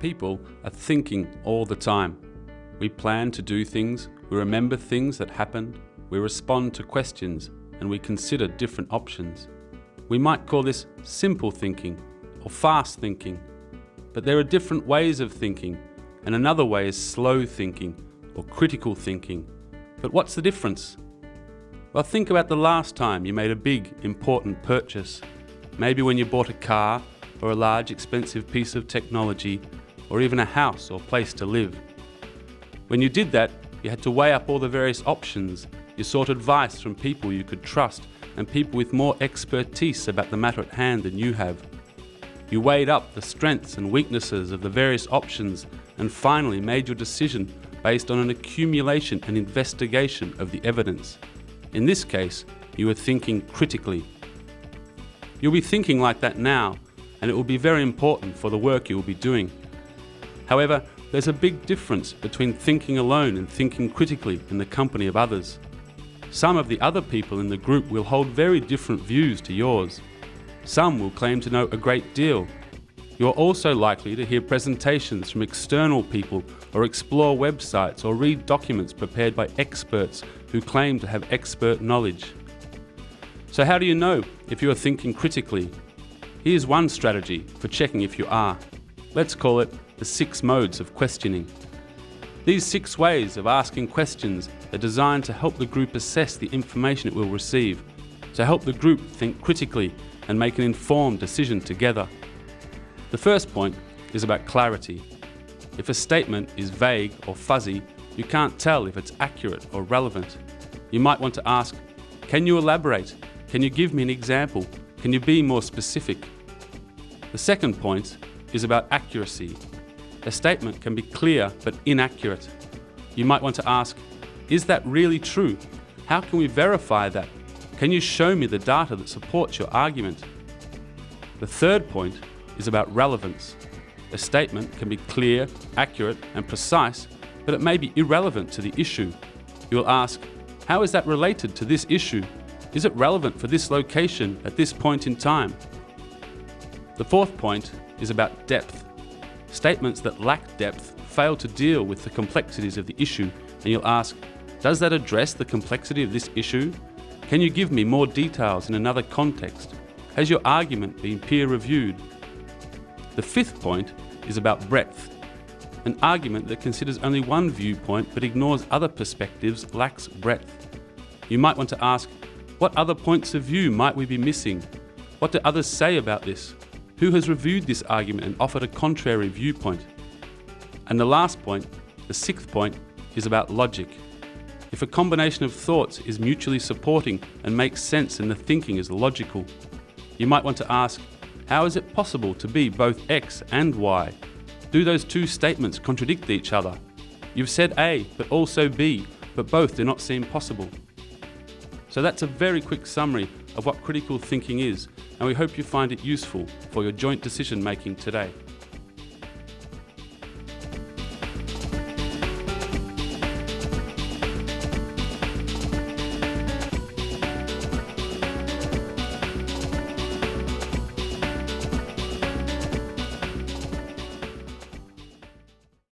People are thinking all the time. We plan to do things, we remember things that happened, we respond to questions, and we consider different options. We might call this simple thinking or fast thinking, but there are different ways of thinking, and another way is slow thinking or critical thinking. But what's the difference? Well, think about the last time you made a big, important purchase. Maybe when you bought a car or a large, expensive piece of technology, or even a house or place to live. When you did that, you had to weigh up all the various options. You sought advice from people you could trust and people with more expertise about the matter at hand than you have. You weighed up the strengths and weaknesses of the various options and finally made your decision based on an accumulation and investigation of the evidence. In this case, you were thinking critically. You'll be thinking like that now, and it will be very important for the work you will be doing. However, there's a big difference between thinking alone and thinking critically in the company of others. Some of the other people in the group will hold very different views to yours. Some will claim to know a great deal. You're also likely to hear presentations from external people or explore websites or read documents prepared by experts who claim to have expert knowledge. So how do you know if you are thinking critically? Here's one strategy for checking if you are. Let's call it the 6 modes of questioning. These 6 ways of asking questions are designed to help the group assess the information it will receive, to help the group think critically and make an informed decision together. The first point is about clarity. If a statement is vague or fuzzy, you can't tell if it's accurate or relevant. You might want to ask, can you elaborate? Can you give me an example? Can you be more specific? The second point is about accuracy. A statement can be clear but inaccurate. You might want to ask, is that really true? How can we verify that? Can you show me the data that supports your argument? The third point is about relevance. A statement can be clear, accurate, and precise, but it may be irrelevant to the issue. You will ask, how is that related to this issue? Is it relevant for this location at this point in time? The fourth point is about depth. Statements that lack depth fail to deal with the complexities of the issue, and you'll ask, does that address the complexity of this issue? Can you give me more details in another context? Has your argument been peer-reviewed? The fifth point is about breadth. An argument that considers only one viewpoint but ignores other perspectives lacks breadth. You might want to ask, what other points of view might we be missing? What do others say about this? Who has reviewed this argument and offered a contrary viewpoint? And the last point, the sixth point, is about logic. If a combination of thoughts is mutually supporting and makes sense and the thinking is logical, you might want to ask, how is it possible to be both X and Y? Do those two statements contradict each other? You've said A, but also B, but both do not seem possible. So that's a very quick summary of what critical thinking is, and we hope you find it useful for your joint decision making today.